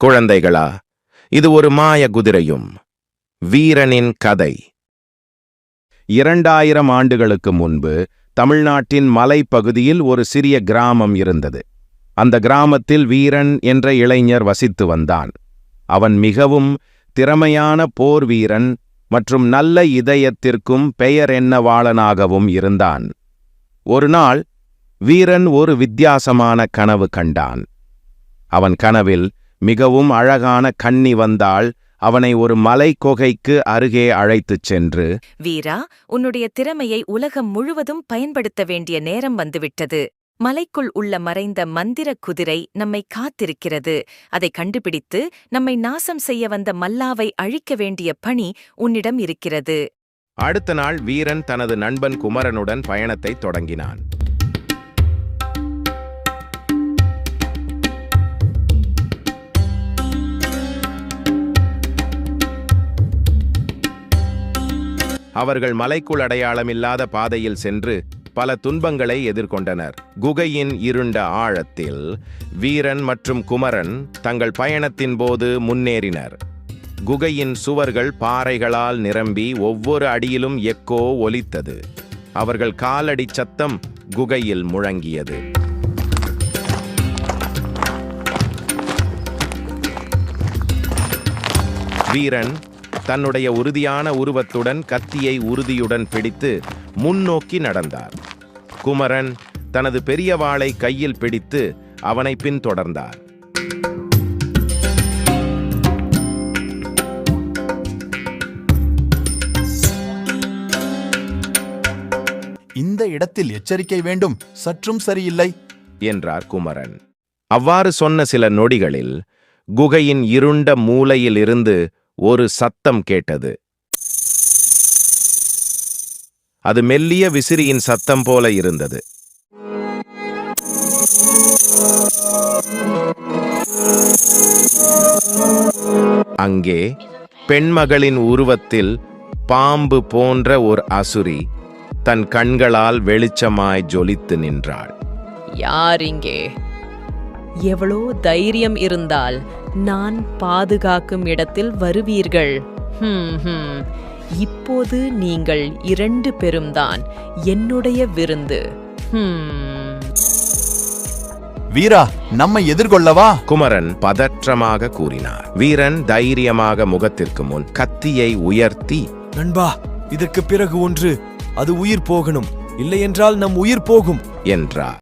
குழந்தைகளா, இது ஒரு மாய குதிரையும் வீரனின் கதை. 2000 ஆண்டுகளுக்கு முன்பு தமிழ்நாட்டின் மலைப்பகுதியில் ஒரு சிறிய கிராமம் இருந்தது. அந்த கிராமத்தில் வீரன் என்ற இளைஞர் வசித்து வந்தான். அவன் மிகவும் திறமையான போர் வீரன் மற்றும் நல்ல இதயத்திற்கும் பெயர் என்னவாளனாகவும் இருந்தான். ஒரு நாள் வீரன் ஒரு வித்தியாசமான கனவு கண்டான். அவன் கனவில் மிகவும் அழகான கன்னி வந்தாள். அவனை ஒரு மலைக்கொகைக்கு அருகே அழைத்துச் சென்று, வீரா, உன்னுடைய திறமையை உலகம் முழுவதும் பயன்படுத்த வேண்டிய நேரம் வந்துவிட்டது. மலைக்குள் உள்ள மறைந்த மந்திர குதிரை நம்மை காத்திருக்கிறது. அதை கண்டுபிடித்து நம்மை நாசம் செய்ய வந்த மல்லாவை அழிக்க வேண்டிய பணி உன்னிடம் இருக்கிறது. அடுத்த நாள் வீரன் தனது நண்பன் குமரனுடன் பயணத்தை தொடங்கினான். அவர்கள் மலைக்குள் அடையாளமில்லாத பாதையில் சென்று பல துன்பங்களை எதிர்கொண்டனர். குகையின் இருண்ட ஆழத்தில் வீரன் மற்றும் குமரன் தங்கள் பயணத்தின் போது முன்னேறினர். குகையின் சுவர்கள் பாறைகளால் நிரம்பி ஒவ்வொரு அடியிலும் எக்கோ ஒலித்தது. அவர்கள் காலடி சத்தம் குகையில் முழங்கியது. வீரன் தன்னுடைய உறுதியான உருவத்துடன் கத்தியை உறுதியுடன் பிடித்து முன்னோக்கி நடந்தார். குமரன் தனது பெரிய வாளை கையில் பிடித்து அவனை பின்தொடர்ந்தார். இந்த இடத்தில் எச்சரிக்கை வேண்டும், சற்றும் சரியில்லை என்றார் குமரன். அவ்வாறு சொன்ன சில நொடிகளில் குகையின் இருண்ட மூலையில் இருந்து ஒரு சத்தம் கேட்டது. அது மெல்லிய விசிறியின் சத்தம் போல இருந்தது. அங்கே பெண்மகளின் உருவத்தில் பாம்பு போன்ற ஒரு அசுரி தன் கண்களால் வெளிச்சமாய் ஜொலித்து நின்றாள். யார் இங்கே? எவ்வளோ தைரியம் இருந்தால் நான் பாதுகாக்கும் இடத்தில் வருவீர்கள். இப்போது நீங்கள் 2 பேரும்தான் என்னுடைய விருந்து. வீரா, நம்மை எதிர்கொள்ளவா? குமரன் பதற்றமாக கூறினார். வீரன் தைரியமாக முகத்திற்கு முன் கத்தியை உயர்த்தி, நண்பா, இதற்கு பிறகு ஒன்று, அது உயிர் போகணும், இல்லையென்றால் நம் உயிர் போகும் என்றார்.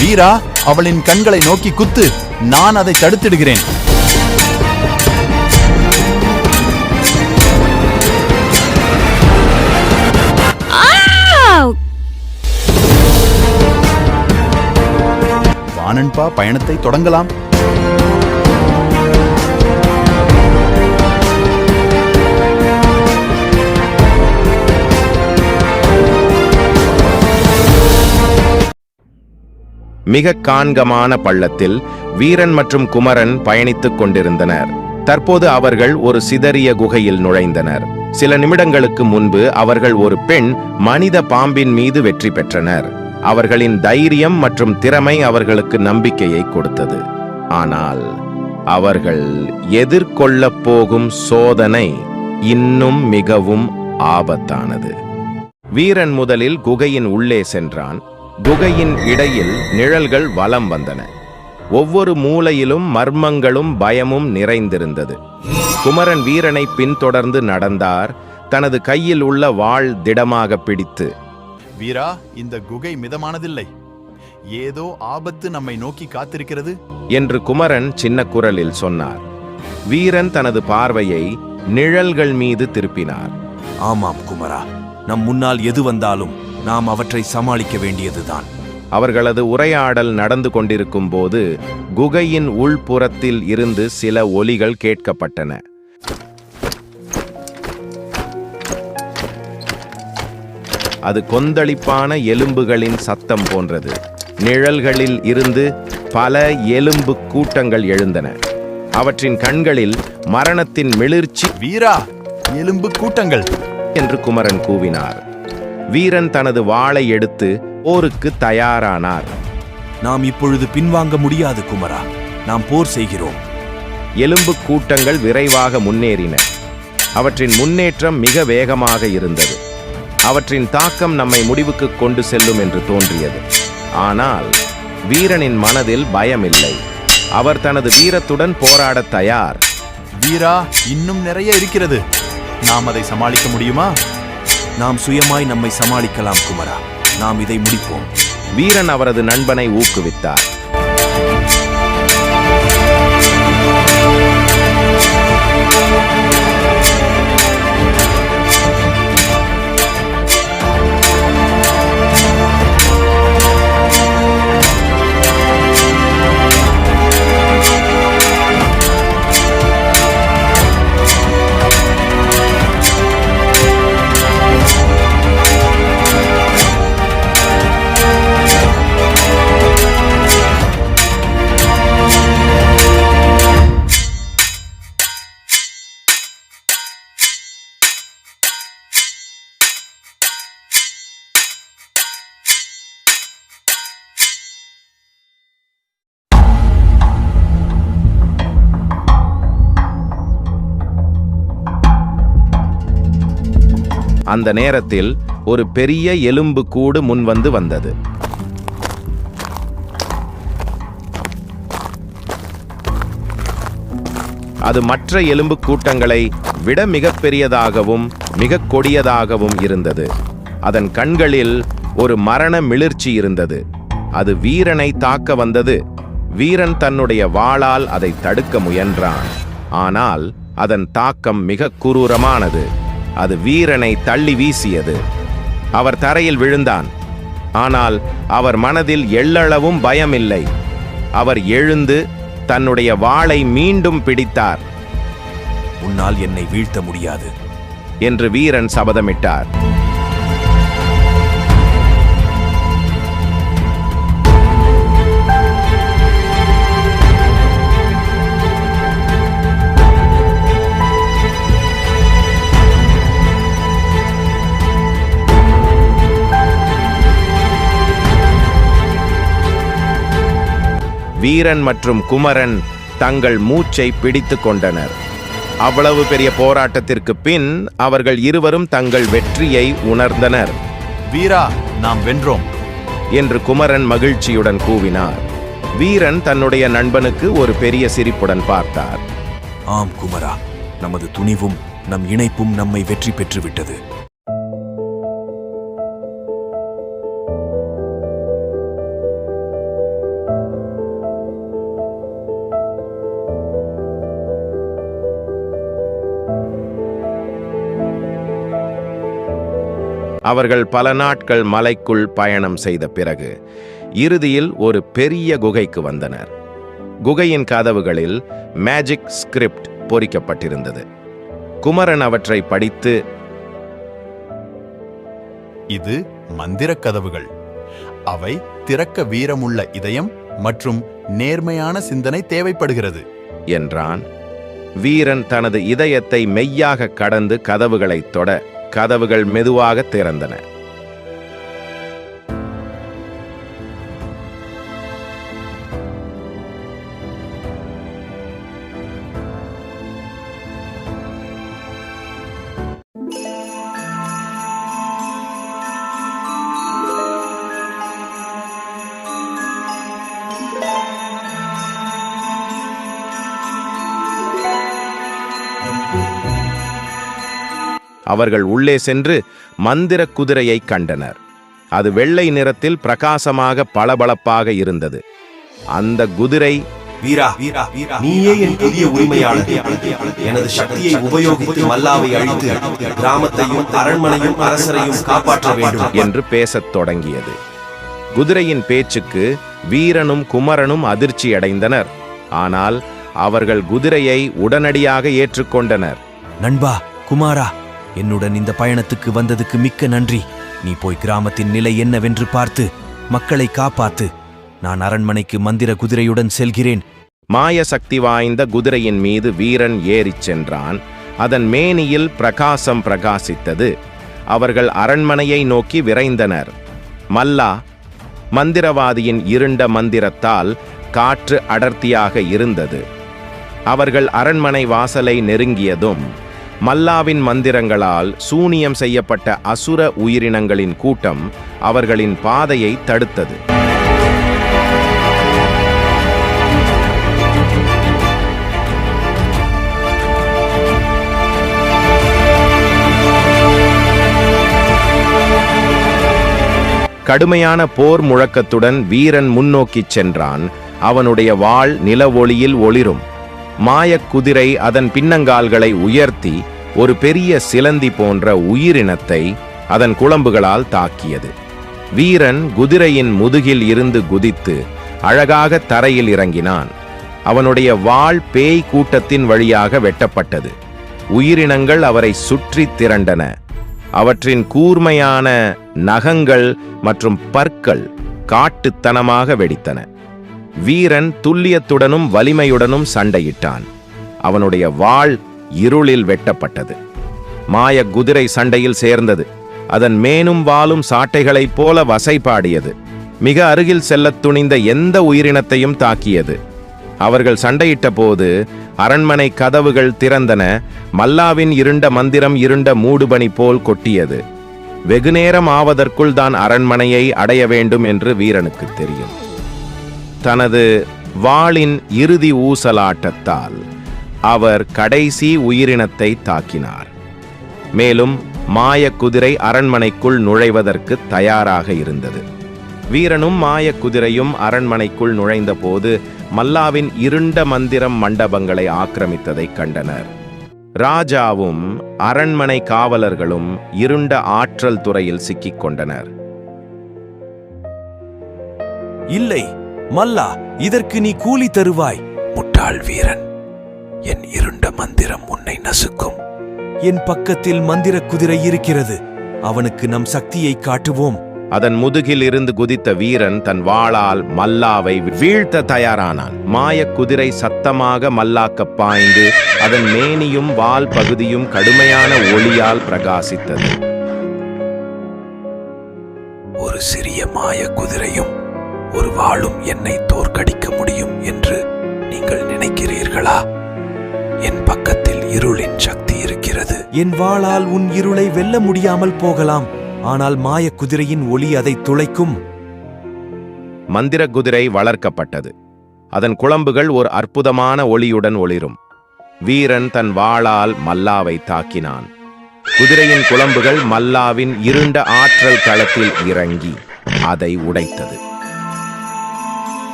வீரா, அவளின் கண்களை நோக்கி குத்து, நான் அதை தடுத்திடுகிறேன். வானன்பா, பயணத்தை தொடங்கலாம். மிக காண்கமான பள்ளத்தில் வீரன் மற்றும் குமரன் பயணித்துக் கொண்டிருந்தனர். தற்போது அவர்கள் ஒரு சிதறிய குகையில் நுழைந்தனர். சில நிமிடங்களுக்கு முன்பு அவர்கள் ஒரு பெண் மனித பாம்பின் மீது வெற்றி பெற்றனர். அவர்களின் தைரியம் மற்றும் திறமை அவர்களுக்கு நம்பிக்கையை கொடுத்தது. ஆனால் அவர்கள் எதிர்கொள்ளப் போகும் சோதனை இன்னும் மிகவும் ஆபத்தானது. வீரன் முதலில் குகையின் உள்ளே சென்றான். குகையின் இடையில் நிழல்கள் வலம் வந்தன. ஒவ்வொரு மூலையிலும் மர்மங்களும் பயமும் நிறைந்திருந்தது. குமரன் வீரனை பின்தொடர்ந்து நடந்தார், தனது கையில் உள்ள வாள் திடமாக பிடித்து. வீரா, இந்த குகை மிதமானதில்லை, ஏதோ ஆபத்து நம்மை நோக்கி காத்திருக்கிறது என்று குமரன் சின்ன குரலில் சொன்னார். வீரன் தனது பார்வையை நிழல்கள் மீது திருப்பினார். ஆமாம் குமரா, நம் முன்னால் எது வந்தாலும் நாம் அவற்றை சமாளிக்க வேண்டியதுதான். அவர்களது உரையாடல் நடந்து கொண்டிருக்கும் போது குகையின் உள்புறத்தில் இருந்து சில ஒலிகள் கேட்கப்பட்டன. அது கொந்தளிப்பான எலும்புகளின் சத்தம் போன்றது. நிழல்களில் இருந்து பல எலும்பு கூட்டங்கள் எழுந்தன. அவற்றின் கண்களில் மரணத்தின் மிளிர்ச்சி. வீரா, எலும்பு கூட்டங்கள் என்று குமரன் கூவினார். வீரன் தனது வாளை எடுத்து போருக்கு தயாரானார். நாம் இப்பொழுது பின்வாங்க முடியாது குமரா. நாம் போர் செய்கிறோம். எலும்பு கூட்டங்கள் விரைவாக முன்னேறின. அவற்றின் முன்னேற்றம் மிக வேகமாக இருந்தது. அவற்றின் தாக்கம் நம்மை முடிவுக்கு கொண்டு செல்லும் என்று தோன்றியது. ஆனால் வீரனின் மனதில் பயமில்லை. அவர் தனது வீரத்துடன் போராடத் தயார். வீரா, இன்னும் நிறைய இருக்கிறது. நாம் அதை சமாளிக்க முடியுமா? நாம் சுயமாய் நம்மை சமாளிக்கலாம் குமரா. நாம் இதை முடிப்போம். வீரன் அவரது நண்பனை ஊக்குவித்தார். அந்த நேரத்தில் ஒரு பெரிய எலும்பு கூடு முன்வந்து வந்தது. அது மற்ற எலும்பு கூட்டங்களை விட மிகப் பெரியதாகவும் மிக கொடியதாகவும் இருந்தது. அதன் கண்களில் ஒரு மரண மிளிர்ச்சி இருந்தது. அது வீரனை தாக்க வந்தது. வீரன் தன்னுடைய வாளால் அதை தடுக்க முயன்றான். ஆனால் அதன் தாக்கம் மிக குரூரமானது. அது வீரனை தள்ளி வீசியது. அவர் தரையில் விழுந்தான். ஆனால் அவர் மனதில் எள்ளளவும் பயமில்லை. அவர் எழுந்து தன்னுடைய வாளை மீண்டும் பிடித்தார். உன்னால் என்னை வீழ்த்த முடியாது என்று வீரன் சபதமிட்டார். வீரன் மற்றும் குமரன் தங்கள் மூச்சை பிடித்து கொண்டனர். அவ்வளவு பெரிய போராட்டத்திற்கு பின் அவர்கள் இருவரும் தங்கள் வெற்றியை உணர்ந்தனர். வீரா, நாம் வென்றோம் என்று குமரன் மகிழ்ச்சியுடன் கூவினார். வீரன் தன்னுடைய நண்பனுக்கு ஒரு பெரிய சிரிப்புடன் பார்த்தார். ஆம் குமரா, நமது துணிவும் நம் இணைப்பும் நம்மை வெற்றி பெற்றுவிட்டது. அவர்கள் பல நாட்கள் மலைக்குள் பயணம் செய்த பிறகு இறுதியில் ஒரு பெரிய குகைக்கு வந்தனர். குகையின் கதவுகளில் மேஜிக் ஸ்கிரிப்ட் பொறிக்கப்பட்டிருந்தது. குமரன் அவற்றை படித்து, இது மந்திர கதவுகள். அவை திறக்க வீரமுள்ள இதயம் மற்றும் நேர்மையான சிந்தனை தேவைப்படுகிறது என்றான். வீரன் தனது இதயத்தை மெய்யாக கடந்து கதவுகளை தொட கதவுகள் மெதுவாக திறந்தன. அவர்கள் உள்ளே சென்று மந்திர குதிரையை கண்டனர். அது வெள்ளை நிறத்தில் பிரகாசமாக பளபளப்பாக இருந்தது. அந்த குதிரை, வீரா, நீயே என் புதிய உரிமையாளர். எனது சக்தியை உபயோகித்து மல்லாவை அழித்து கிராமத்தையும் அரண்மனையும் அரசரையும் காப்பாற்ற வேண்டும் என்று பேசத் தொடங்கியது. குதிரையின் பேச்சுக்கு வீரனும் குமரனும் அதிர்ச்சியடைந்தனர். ஆனால் அவர்கள் குதிரையை உடனடியாக ஏற்றுக்கொண்டனர். நண்பா, குமாரா, என்னுடன் இந்த பயணத்துக்கு வந்ததுக்கு மிக்க நன்றி. நீ போய் கிராமத்தின் நிலை என்னவென்று பார்த்து மக்களை காப்பாத்து. நான் அரண்மனைக்கு மந்திர குதிரையுடன் செல்கிறேன். மாய சக்தி வாய்ந்த குதிரையின் மீது வீரன் ஏறிச் சென்றான். அதன் மேனியில் பிரகாசம் பிரகாசித்தது. அவர்கள் அரண்மனையை நோக்கி விரைந்தனர். மல்லா மந்திரவாதியின் இருண்ட மந்திரத்தால் காற்று அடர்த்தியாக இருந்தது. அவர்கள் அரண்மனை வாசலை நெருங்கியதும் மல்லாவின் மந்திரங்களால் சூனியம் செய்யப்பட்ட அசுர உயிரினங்களின் கூட்டம் அவர்களின் பாதையை தடுத்தது. கடுமையான போர் முழக்கத்துடன் வீரன் முன்னோக்கிச் சென்றான். அவனுடைய வாள் நில ஒளியில் ஒளிரும். மாயக் குதிரை அதன் பின்னங்கால்களை உயர்த்தி ஒரு பெரிய சிலந்தி போன்ற உயிரினத்தை அதன் குளம்புகளால் தாக்கியது. வீரன் குதிரையின் முதுகில் இருந்து குதித்து அழகாக தரையில் இறங்கினான். அவனுடைய வாள் பேய் கூட்டத்தின் வழியாக வெட்டப்பட்டது. உயிரினங்கள் அவரை சுற்றி திரண்டன. அவற்றின் கூர்மையான நகங்கள் மற்றும் பற்கள் காட்டுத்தனமாக வெடித்தன. வீரன் துல்லியத்துடனும் வலிமையுடனும் சண்டையிட்டான். அவனுடைய வாள் இருளில் வெட்டப்பட்டது. மாய குதிரை சண்டையில் சேர்ந்தது. அதன் மேனும் வாலும் சாட்டைகளைப் போல வசைபாடியது. மிக அருகில் செல்லத் துணிந்த எந்த உயிரினத்தையும் தாக்கியது. அவர்கள் சண்டையிட்ட போது அரண்மனை கதவுகள் திறந்தன. மல்லாவின் இருண்ட மந்திரம் இருண்ட மூடுபனி போல் கொட்டியது. வெகுநேரம் ஆவதற்குள் தான் அரண்மனையை அடைய வேண்டும் என்று வீரனுக்கு தெரியும். தனது வாளின் இறுதி ஊசலாட்டத்தால் அவர் கடைசி உயிரினத்தை தாக்கினார். மேலும் மாய குதிரை அரண்மனைக்குள் நுழைவதற்கு தயாராக இருந்தது. வீரனும் மாய குதிரையும் அரண்மனைக்குள் நுழைந்தபோது மல்லாவின் இருண்ட மந்திரம் மண்டபங்களை ஆக்கிரமித்ததைக் கண்டனர். ராஜாவும் அரண்மனை காவலர்களும் இருண்ட ஆற்றல் துறையில் சிக்கிக் கொண்டனர். இல்லை மல்லா, இதற்கு நீ கூலி தருவாய். முட்டாள் வீரன், என் இருண்ட மந்திரம் உன்னை நசுக்கும். என் பக்கத்தில் மந்திர குதிரை இருக்கிறது. அவனுக்கு நம் சக்தியை காட்டுவோம். அதன் முதுகில் இருந்து குதித்த வீரன் தன் வாளால் மல்லாவை வீழ்த்த தயாரானான். மாயக் குதிரை சத்தமாக மல்லாக்க பாய்ந்து அதன் மேனியும் வால் பகுதியும் கடுமையான ஒளியால் பிரகாசித்தது. ஒரு சிறிய மாய குதிரையும் ஒரு வாளும் என்னை தோற்கடிக்க முடியும் என்று நீங்கள் நினைக்கிறீர்களா? என் பக்கத்தில் இருளின் சக்தி இருக்கிறது. என் வாளால் உன் இருளை வெல்ல முடியாமல் போகலாம். ஆனால் மாய குதிரையின் ஒளி அதை துளைக்கும். மந்திர குதிரை வளர்க்கப்பட்டது. அதன் குளம்புகள் ஒரு அற்புதமான ஒளியுடன் ஒளிரும். வீரன் தன் வாளால் மல்லாவை தாக்கினான். குதிரையின் குளம்புகள் மல்லாவின் இருண்ட ஆற்றல் களத்தில் இறங்கி அதை உடைத்தது.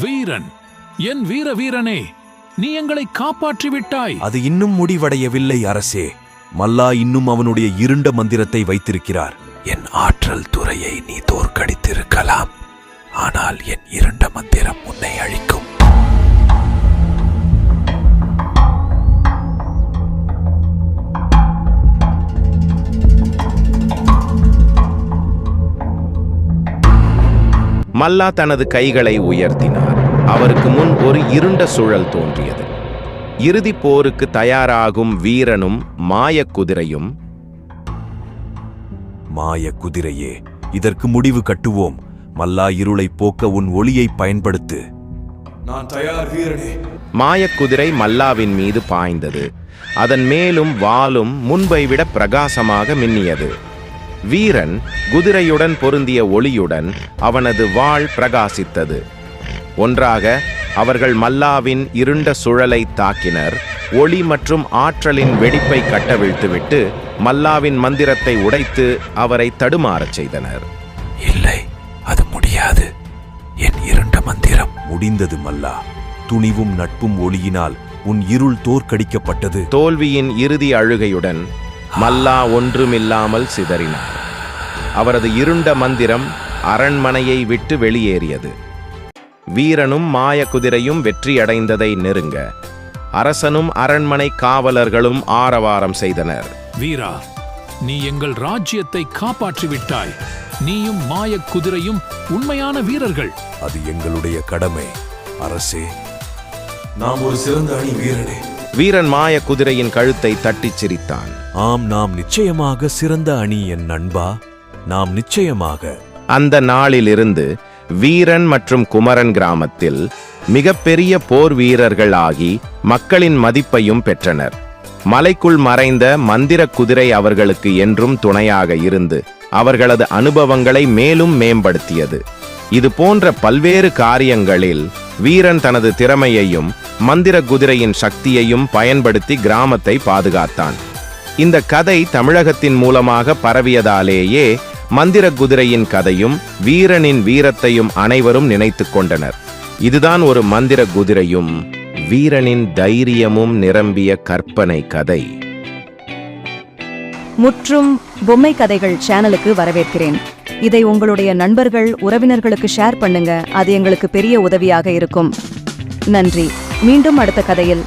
வீரன், என் வீரனே, நீ எங்களை காப்பாற்றி விட்டாய். அது இன்னும் முடிவடையவில்லை அரசே. மல்லா இன்னும் அவனுடைய இருண்ட மந்திரத்தை வைத்திருக்கிறார். என் ஆற்றல் துறையை நீ தோற்கடித்திருக்கலாம், ஆனால் என் இருண்ட மந்திரம் உன்னை அழிக்கும். மல்லா தனது கைகளை உயர்த்தினார். அவருக்கு முன் ஒரு இருண்ட சுழல் தோன்றியது. இறுதி போருக்கு தயாராகும் வீரனும் மாயக் குதிரையும். மாய குதிரையே, இதற்கு முடிவு கட்டுவோம். மல்லா இருளை போக்க உன் ஒளியை பயன்படுத்து. நான் தயார் வீரனே. மாயக் குதிரை மல்லாவின் மீது பாய்ந்தது. அதன் மேலும் வாலும் முன்பை விட பிரகாசமாக மின்னியது. வீரன் குதிரையுடன் பொருந்திய ஒளியுடன் அவனது வாள் பிரகாசித்தது. ஒன்றாக அவர்கள் மல்லாவின் இருண்ட சுழலை தாக்கினர். ஒளி மற்றும் ஆற்றலின் வெடிப்பை கட்டவிழ்த்துவிட்டு மல்லாவின் மந்திரத்தை உடைத்து அவரை தடுமாறச் செய்தனர். இல்லை, அது முடியாது. என் இருண்ட மந்திரம் முடிந்தது மல்லா. துணிவும் நட்பும் ஒளியினால் உன் இருள் தோற்கடிக்கப்பட்டது. தோல்வியின் இறுதி அழுகையுடன் மல்லா ஒன்றுமில்லாமல் சிதறினார். அவரது இருண்ட மந்திரம் அரண்மனையை விட்டு வெளியேறியது. வீரனும் மாய குதிரையும் வெற்றியடைந்ததை நெருங்க அரசனும் அரண்மனை காவலர்களும் ஆரவாரம் செய்தனர். வீரா, நீ எங்கள் ராஜ்யத்தை காப்பாற்றிவிட்டாய். நீயும் மாயக் குதிரையும் உண்மையான வீரர்கள். அது எங்களுடைய கடமை அரசே. நாம் ஒரு சிறந்த அணி வீரனே. வீரன் மாய குதிரையின் கழுத்தை தட்டிச் சிரித்தான். ஆம், நாம் நிச்சயமாக சிறந்த அணி என் நண்பா. நாம் நிச்சயமாக. அந்த நாளிலிருந்து வீரன் மற்றும் குமரன் கிராமத்தில் மிகப்பெரிய போர் வீரர்கள் ஆகி மக்களின் மதிப்பையும் பெற்றனர். மலைக்குள் மறைந்த மந்திர குதிரை அவர்களுக்கு என்றும் துணையாக இருந்து அவர்களது அனுபவங்களை மேலும் மேம்படுத்தியது. இது போன்ற பல்வேறு காரியங்களில் வீரன் தனது திறமையையும் மந்திர குதிரையின் சக்தியையும் பயன்படுத்தி கிராமத்தை பாதுகாத்தான். இந்த கதை தமிழகத்தின் மூலமாக பரவியதாலேயே மந்திர குதிரையின் கதையும் வீரனின் வீரத்தையும் அனைவரும் நினைத்துக் கொண்டனர். இதுதான் ஒரு மந்திர குதிரையும் வீரனின் தைரியமும் நிரம்பிய கற்பனை கதை. முற்றும் பொம்மை கதைகள் சேனலுக்கு வரவேற்கிறேன். இதை உங்களுடைய நண்பர்கள், உறவினர்களுக்கு ஷேர் பண்ணுங்க. அது எங்களுக்கு பெரிய உதவியாக இருக்கும். நன்றி. மீண்டும் அடுத்த கதையில்